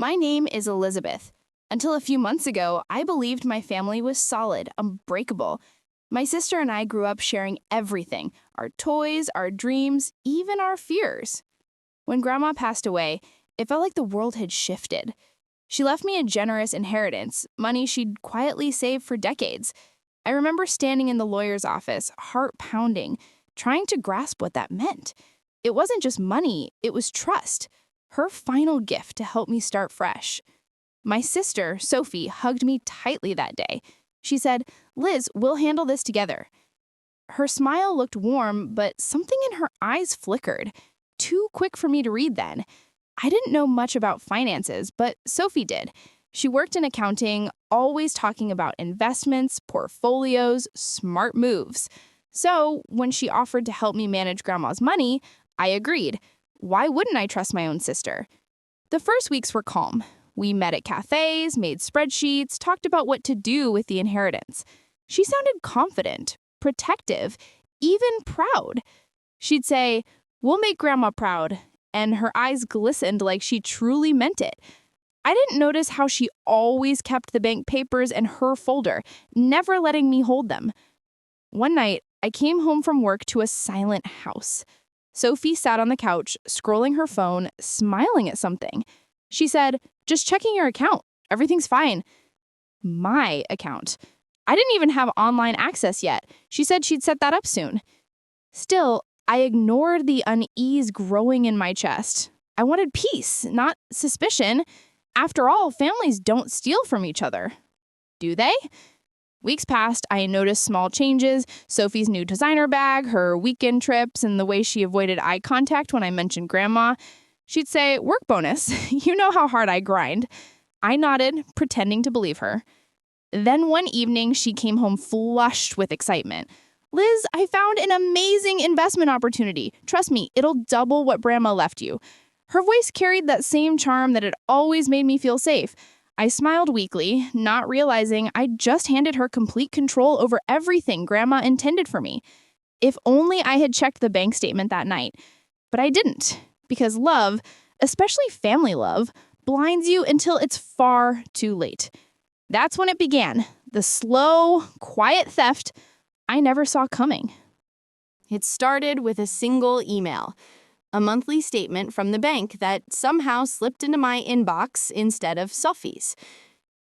My name is Elizabeth. Until a few months ago, I believed my family was solid, unbreakable. My sister and I grew up sharing everything, our toys, our dreams, even our fears. When Grandma passed away, it felt like the world had shifted. She left me a generous inheritance, money she'd quietly saved for decades. I remember standing in the lawyer's office, heart pounding, trying to grasp what that meant. It wasn't just money, it was trust. Her final gift to help me start fresh. My sister, Sophie, hugged me tightly that day. She said, "Liz, we'll handle this together." Her smile looked warm, but something in her eyes flickered. Too quick for me to read then. I didn't know much about finances, but Sophie did. She worked in accounting, always talking about investments, portfolios, smart moves. So when she offered to help me manage Grandma's money, I agreed. Why wouldn't I trust my own sister? The first weeks were calm. We met at cafes, made spreadsheets, talked about what to do with the inheritance. She sounded confident, protective, even proud. She'd say, "We'll make Grandma proud," and her eyes glistened like she truly meant it. I didn't notice how she always kept the bank papers in her folder, never letting me hold them. One night, I came home from work to a silent house. Sophie sat on the couch, scrolling her phone, smiling at something. She said, "Just checking your account. Everything's fine." My account. I didn't even have online access yet. She said she'd set that up soon. Still, I ignored the unease growing in my chest. I wanted peace, not suspicion. After all, families don't steal from each other. Do they? Weeks passed, I noticed small changes, Sophie's new designer bag, her weekend trips, and the way she avoided eye contact when I mentioned Grandma. She'd say, "Work bonus. You know how hard I grind." I nodded, pretending to believe her. Then one evening, she came home flushed with excitement. "Liz, I found an amazing investment opportunity. Trust me, it'll double what Grandma left you." Her voice carried that same charm that had always made me feel safe. I smiled weakly, not realizing I'd just handed her complete control over everything Grandma intended for me. If only I had checked the bank statement that night. But I didn't, because love, especially family love, blinds you until it's far too late. That's when it began, the slow, quiet theft I never saw coming. It started with a single email. A monthly statement from the bank that somehow slipped into my inbox instead of Sophie's.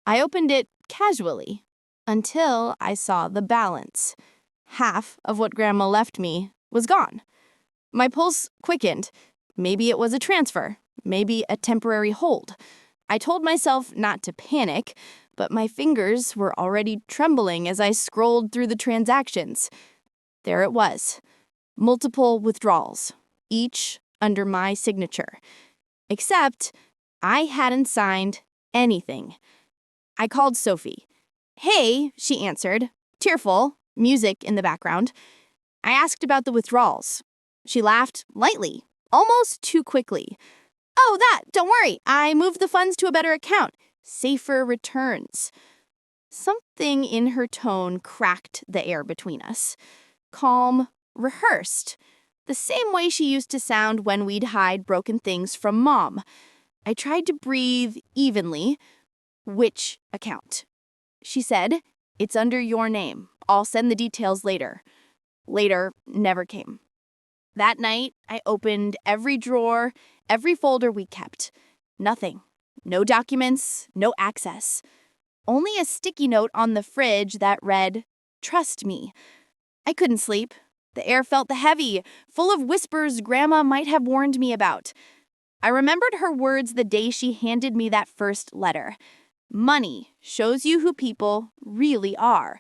I opened it casually until I saw the balance. Half of what Grandma left me was gone. My pulse quickened. Maybe it was a transfer, maybe a temporary hold. I told myself not to panic, but my fingers were already trembling as I scrolled through the transactions. There it was. Multiple withdrawals, each under my signature. Except I hadn't signed anything. I called Sophie. "Hey," she answered, tearful, music in the background. I asked about the withdrawals. She laughed lightly, almost too quickly. "Oh, that, don't worry. I moved the funds to a better account. Safer returns." Something in her tone cracked the air between us. Calm, rehearsed. The same way she used to sound when we'd hide broken things from Mom. I tried to breathe evenly. "Which account?" She said, "It's under your name. I'll send the details later." Later never came. That night, I opened every drawer, every folder we kept. Nothing. No documents, no access. Only a sticky note on the fridge that read, "Trust me." I couldn't sleep. The air felt heavy, full of whispers Grandma might have warned me about. I remembered her words the day she handed me that first letter. "Money shows you who people really are."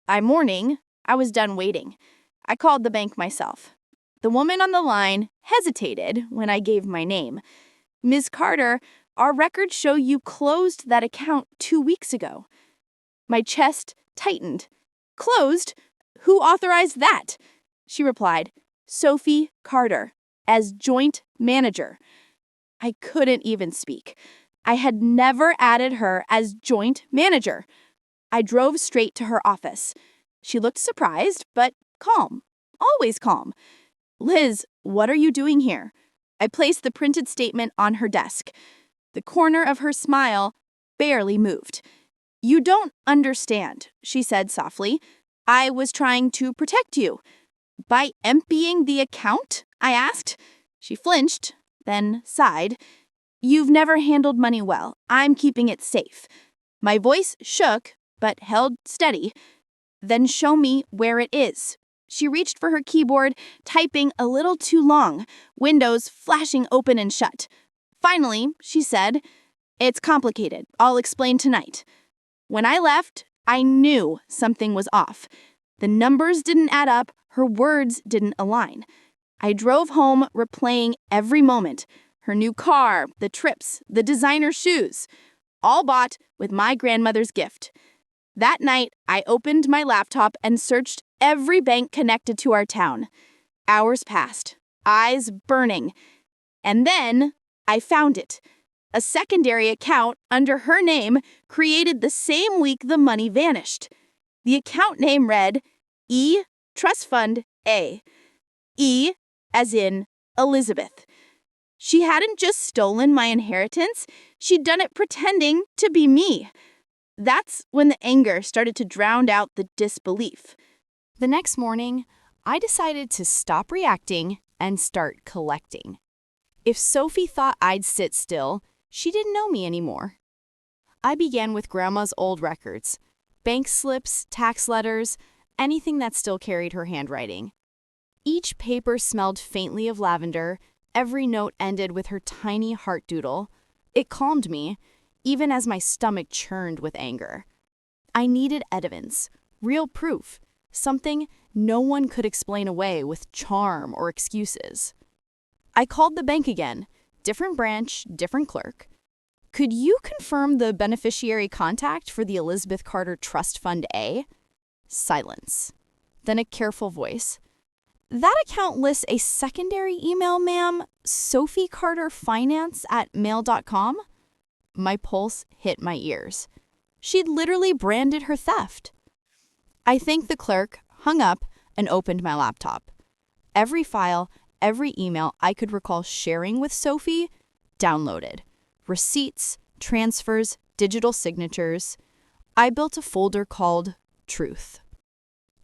By morning, I was done waiting. I called the bank myself. The woman on the line hesitated when I gave my name. "Ms. Carter, our records show you closed that account 2 weeks ago." My chest tightened. "Closed? Who authorized that?" She replied, "Sophie Carter, as joint manager." I couldn't even speak. I had never added her as joint manager. I drove straight to her office. She looked surprised, but calm. Always calm. "Liz, what are you doing here?" I placed the printed statement on her desk. The corner of her smile barely moved. "You don't understand," she said softly. "I was trying to protect you." "By emptying the account?" I asked. She flinched, then sighed. "You've never handled money well. I'm keeping it safe." My voice shook, but held steady. "Then show me where it is." She reached for her keyboard, typing a little too long, windows flashing open and shut. Finally, she said, "It's complicated. I'll explain tonight." When I left, I knew something was off. The numbers didn't add up, her words didn't align. I drove home, replaying every moment. Her new car, the trips, the designer shoes, all bought with my grandmother's gift. That night, I opened my laptop and searched every bank connected to our town. Hours passed, eyes burning. And then I found it. A secondary account under her name created the same week the money vanished. The account name read E Trust Fund A. E as in Elizabeth. She hadn't just stolen my inheritance, she'd done it pretending to be me. That's when the anger started to drown out the disbelief. The next morning, I decided to stop reacting and start collecting. If Sophie thought I'd sit still, she didn't know me anymore. I began with Grandma's old records, bank slips, tax letters, anything that still carried her handwriting. Each paper smelled faintly of lavender, every note ended with her tiny heart doodle. It calmed me, even as my stomach churned with anger. I needed evidence, real proof, something no one could explain away with charm or excuses. I called the bank again, different branch, different clerk. "Could you confirm the beneficiary contact for the Elizabeth Carter Trust Fund A?" Silence. Then a careful voice. "That account lists a secondary email, ma'am, sophiecarterfinance@mail.com. My pulse hit my ears. She'd literally branded her theft. I thanked the clerk, hung up, and opened my laptop. Every file, every email I could recall sharing with Sophie, downloaded. Receipts, transfers, digital signatures. I built a folder called Truth.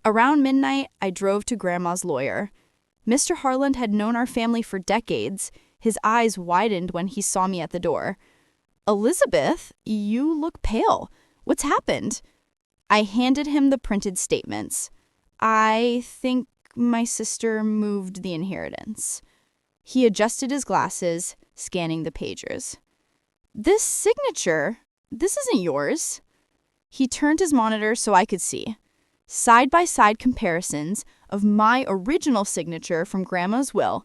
Around midnight, I drove to Grandma's lawyer. Mr. Harland had known our family for decades. His eyes widened when he saw me at the door. "Elizabeth, you look pale. What's happened?" I handed him the printed statements. "I think my sister moved the inheritance." He adjusted his glasses, scanning the pages. "This signature, this isn't yours." He turned his monitor so I could see. Side-by-side comparisons of my original signature from Grandma's will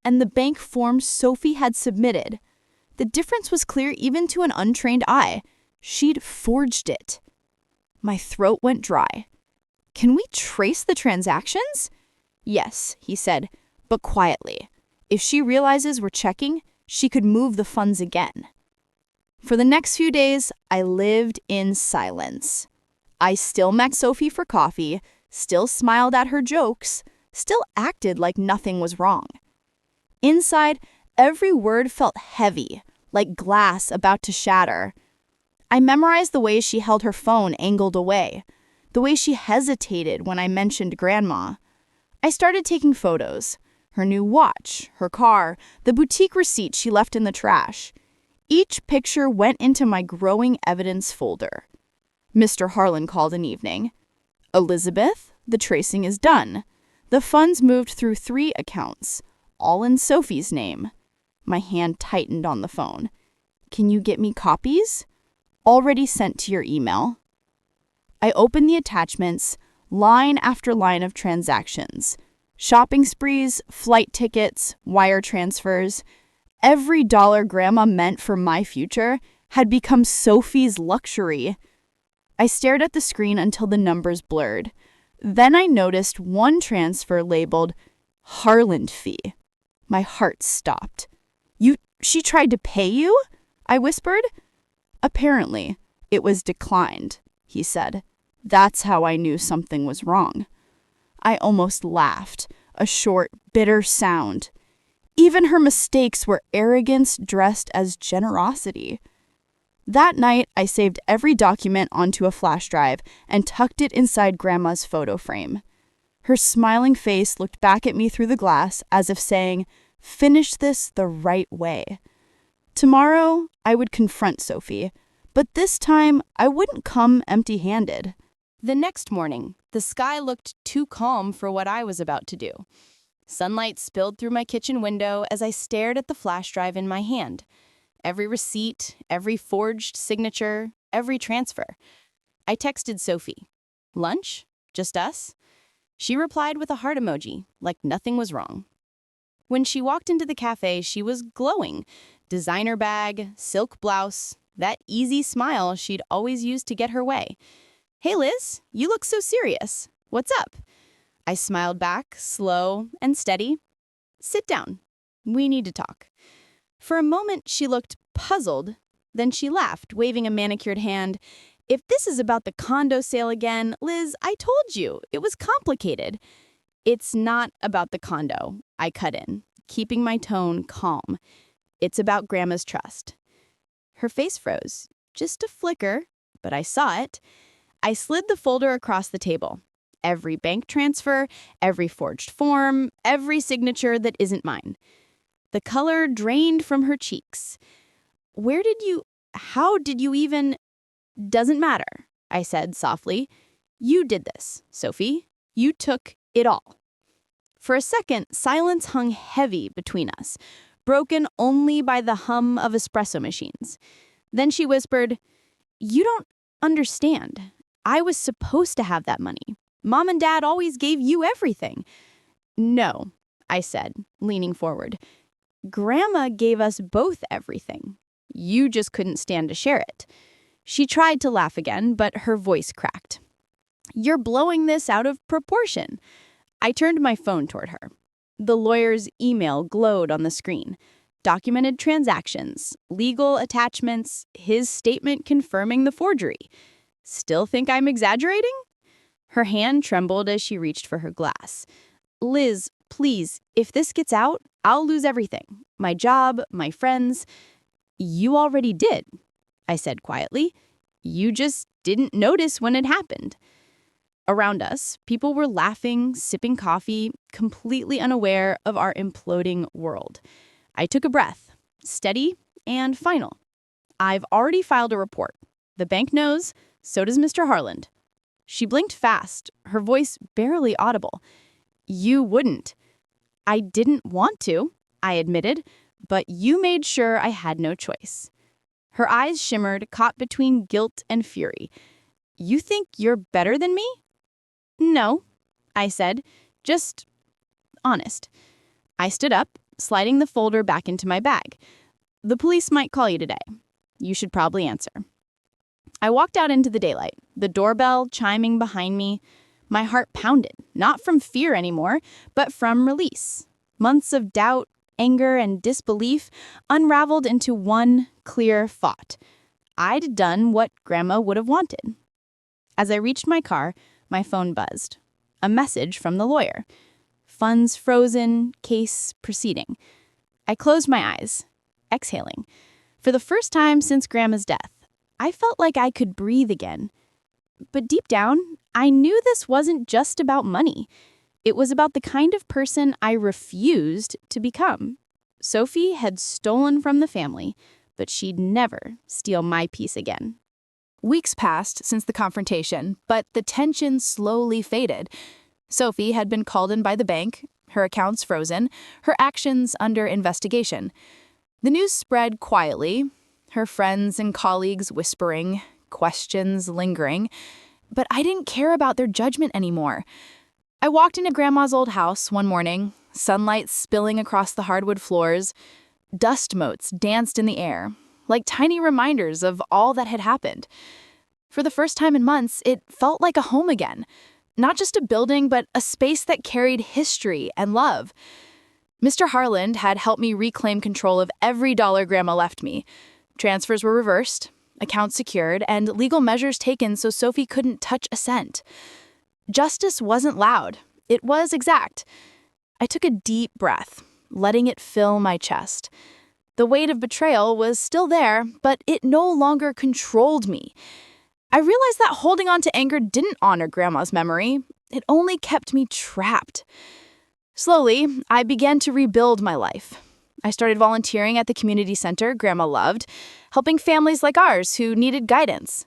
and the bank form Sophie had submitted. The difference was clear even to an untrained eye. She'd forged it. My throat went dry. "Can we trace the transactions?" "Yes," he said, "but quietly. If she realizes we're checking, she could move the funds again." For the next few days, I lived in silence. I still met Sophie for coffee, still smiled at her jokes, still acted like nothing was wrong. Inside, every word felt heavy, like glass about to shatter. I memorized the way she held her phone angled away, the way she hesitated when I mentioned Grandma. I started taking photos, her new watch, her car, the boutique receipt she left in the trash. Each picture went into my growing evidence folder. Mr. Harlan called an evening. "Elizabeth, the tracing is done. The funds moved through 3 accounts, all in Sophie's name." My hand tightened on the phone. "Can you get me copies?" "Already sent to your email." I opened the attachments, line after line of transactions. Shopping sprees, flight tickets, wire transfers. Every dollar Grandma meant for my future had become Sophie's luxury. I stared at the screen until the numbers blurred. Then I noticed one transfer labeled Harland fee. My heart stopped. She tried to pay you?" I whispered. "Apparently, it was declined," he said. That's how I knew something was wrong. I almost laughed, a short, bitter sound. Even her mistakes were arrogance dressed as generosity. That night, I saved every document onto a flash drive and tucked it inside Grandma's photo frame. Her smiling face looked back at me through the glass as if saying, "Finish this the right way." Tomorrow, I would confront Sophie, but this time, I wouldn't come empty-handed. The next morning, the sky looked too calm for what I was about to do. Sunlight spilled through my kitchen window as I stared at the flash drive in my hand. Every receipt, every forged signature, every transfer. I texted Sophie. "Lunch? Just us?" She replied with a heart emoji, like nothing was wrong. When she walked into the cafe, she was glowing. Designer bag, silk blouse, that easy smile she'd always used to get her way. "Hey Liz, you look so serious. What's up?" I smiled back, slow and steady. "Sit down. We need to talk." For a moment, she looked puzzled. Then she laughed, waving a manicured hand. "If this is about the condo sale again, Liz, I told you, it was complicated." "It's not about the condo," I cut in, keeping my tone calm. "It's about Grandma's trust." Her face froze, just a flicker, but I saw it. I slid the folder across the table. Every bank transfer, every forged form, every signature that isn't mine. The color drained from her cheeks. How did you even... "Doesn't matter," I said softly. "You did this, Sophie. You took it all." For a second, silence hung heavy between us, broken only by the hum of espresso machines. Then she whispered, "You don't understand. I was supposed to have that money. Mom and Dad always gave you everything." "No," I said, leaning forward. "Grandma gave us both everything. You just couldn't stand to share it." She tried to laugh again, but her voice cracked. "You're blowing this out of proportion." I turned my phone toward her. The lawyer's email glowed on the screen. Documented transactions, legal attachments, his statement confirming the forgery. "Still think I'm exaggerating?" Her hand trembled as she reached for her glass. "Liz, please, if this gets out, I'll lose everything. My job, my friends." "You already did," I said quietly. "You just didn't notice when it happened." Around us, people were laughing, sipping coffee, completely unaware of our imploding world. I took a breath, steady and final. "I've already filed a report. The bank knows, so does Mr. Harland." She blinked fast, her voice barely audible. "You wouldn't." "I didn't want to," I admitted, "but you made sure I had no choice." Her eyes shimmered, caught between guilt and fury. "You think you're better than me?" "No," I said, "just honest." I stood up, sliding the folder back into my bag. "The police might call you today. You should probably answer." I walked out into the daylight, the doorbell chiming behind me. My heart pounded, not from fear anymore, but from release. Months of doubt, anger, and disbelief unraveled into one clear thought. I'd done what Grandma would have wanted. As I reached my car, my phone buzzed. A message from the lawyer. "Funds frozen, case proceeding." I closed my eyes, exhaling. For the first time since Grandma's death, I felt like I could breathe again. But deep down, I knew this wasn't just about money. It was about the kind of person I refused to become. Sophie had stolen from the family, but she'd never steal my peace again. Weeks passed since the confrontation, but the tension slowly faded. Sophie had been called in by the bank, her accounts frozen, her actions under investigation. The news spread quietly, her friends and colleagues whispering, questions lingering, but I didn't care about their judgment anymore. I walked into Grandma's old house one morning, sunlight spilling across the hardwood floors. Dust motes danced in the air, like tiny reminders of all that had happened. For the first time in months, it felt like a home again. Not just a building, but a space that carried history and love. Mr. Harland had helped me reclaim control of every dollar Grandma left me. Transfers were reversed, accounts secured, and legal measures taken so Sophie couldn't touch a cent. Justice wasn't loud. It was exact. I took a deep breath, letting it fill my chest. The weight of betrayal was still there, but it no longer controlled me. I realized that holding on to anger didn't honor Grandma's memory. It only kept me trapped. Slowly, I began to rebuild my life. I started volunteering at the community center Grandma loved, helping families like ours who needed guidance.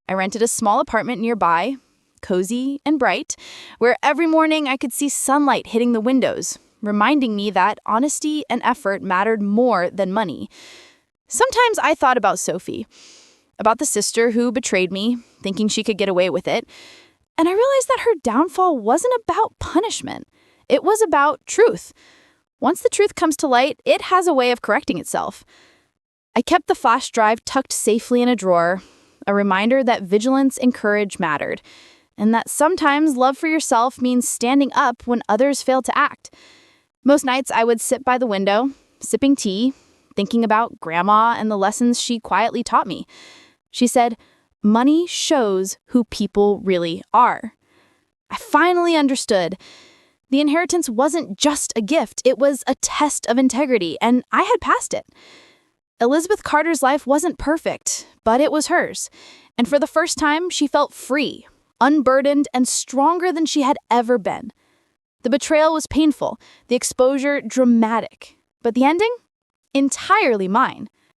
I rented a small apartment nearby, cozy and bright, where every morning I could see sunlight hitting the windows, reminding me that honesty and effort mattered more than money. Sometimes I thought about Sophie, about the sister who betrayed me, thinking she could get away with it, and I realized that her downfall wasn't about punishment. It was about truth. Once the truth comes to light, it has a way of correcting itself. I kept the flash drive tucked safely in a drawer, a reminder that vigilance and courage mattered, and that sometimes love for yourself means standing up when others fail to act. Most nights I would sit by the window, sipping tea, thinking about Grandma and the lessons she quietly taught me. She said, "Money shows who people really are." I finally understood. The inheritance wasn't just a gift, it was a test of integrity, and I had passed it. Elizabeth Carter's life wasn't perfect, but it was hers. And for the first time, she felt free, unburdened, and stronger than she had ever been. The betrayal was painful, the exposure dramatic, but the ending? Entirely mine.